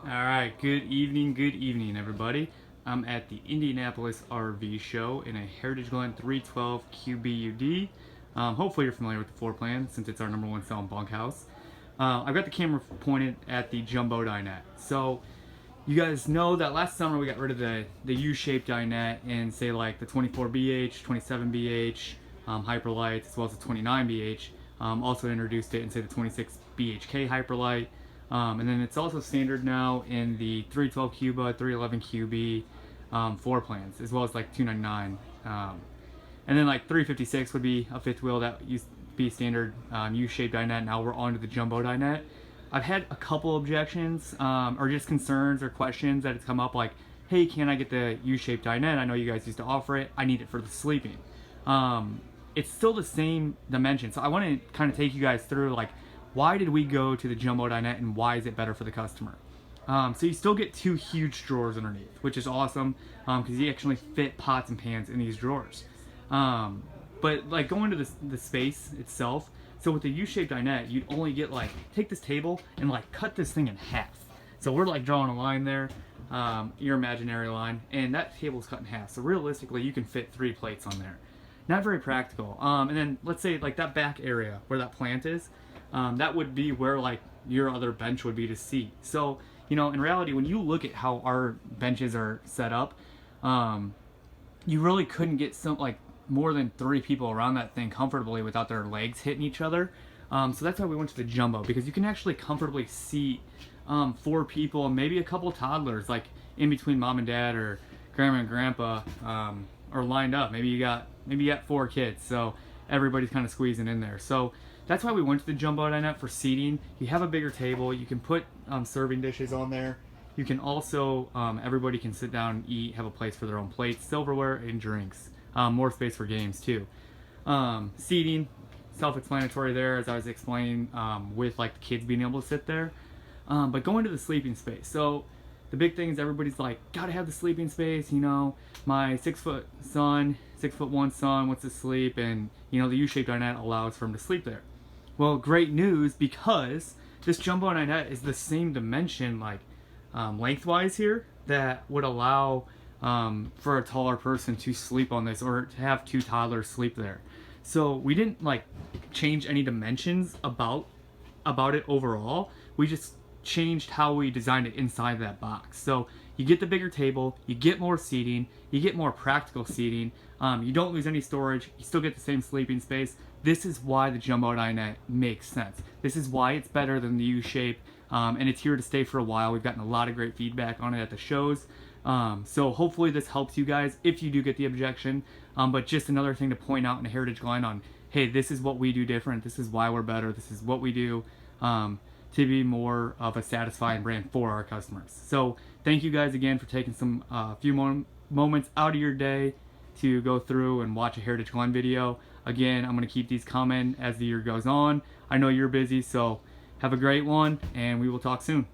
Alright, good evening everybody. I'm at the Indianapolis RV show in a Heritage Glen 312 QBUD. Hopefully you're familiar with the floor plan since it's our #1 selling bunkhouse. I've got the camera pointed at the Jumbo Dinette. So you guys know that last summer we got rid of the U-Shaped Dinette and say like the 24BH, 27BH, Hyperlights, as well as the 29BH. Also introduced it in say the 26BHK Hyperlight. And then it's also standard now in the 312 Cuba, 311 QB floor plans, as well as like 299. And then like 356 would be a fifth wheel that used to be standard U-shaped dinette. Now we're on to the jumbo dinette. I've had a couple objections or just concerns or questions that have come up like, hey, can I get the U-shaped dinette? I know you guys used to offer it. I need it for the sleeping. It's still the same dimension. So I want to kind of take you guys through like, why did we go to the jumbo dinette and why is it better for the customer? So you still get two huge drawers underneath, which is awesome because you actually fit pots and pans in these drawers. But like going to the space itself, so with the U-shaped dinette, you'd only get like, take this table and like cut this thing in half. So we're like drawing a line there, your imaginary line, and that table's cut in half. So realistically, you can fit 3 plates on there. Not very practical. And then let's say like that back area where that plant is, that would be where like your other bench would be to seat. So, you know, in reality, when you look at how our benches are set up, you really couldn't get more than 3 people around that thing comfortably without their legs hitting each other. So that's why we went to the jumbo, because you can actually comfortably seat 4 people and maybe a couple toddlers, like in between mom and dad or grandma and grandpa, or lined up. Maybe you got 4 kids, so everybody's kind of squeezing in there. So that's why we went to the jumbo dinette for seating. You have a bigger table. You can put serving dishes on there. You can also, everybody can sit down and eat, have a place for their own plates, silverware, and drinks. More space for games too. Seating, self-explanatory there, as I was explaining, with like the kids being able to sit there. But going to the sleeping space. So the big thing is everybody's like, gotta have the sleeping space, you know, my 6'1" son wants to sleep, and you know, the U-shaped dinette allows for him to sleep there. Well, great news, because this jumbo dinette is the same dimension, like lengthwise here, that would allow for a taller person to sleep on this, or to have 2 toddlers sleep there. So we didn't like change any dimensions about it overall. We just changed how we designed it inside that box. So you get the bigger table, you get more seating, you get more practical seating, you don't lose any storage, you still get the same sleeping space. This is why the jumbo dinette makes sense. This is why it's better than the U-shape, and it's here to stay for a while. We've gotten a lot of great feedback on it at the shows. So hopefully this helps you guys if you do get the objection. But just another thing to point out in a Heritage Glen on, hey, this is what we do different, this is why we're better, this is what we do to be more of a satisfying brand for our customers. So thank you guys again for taking some few moments out of your day to go through and watch a Heritage Glen video. Again, I'm going to keep these coming as the year goes on. I know you're busy, so have a great one, and we will talk soon.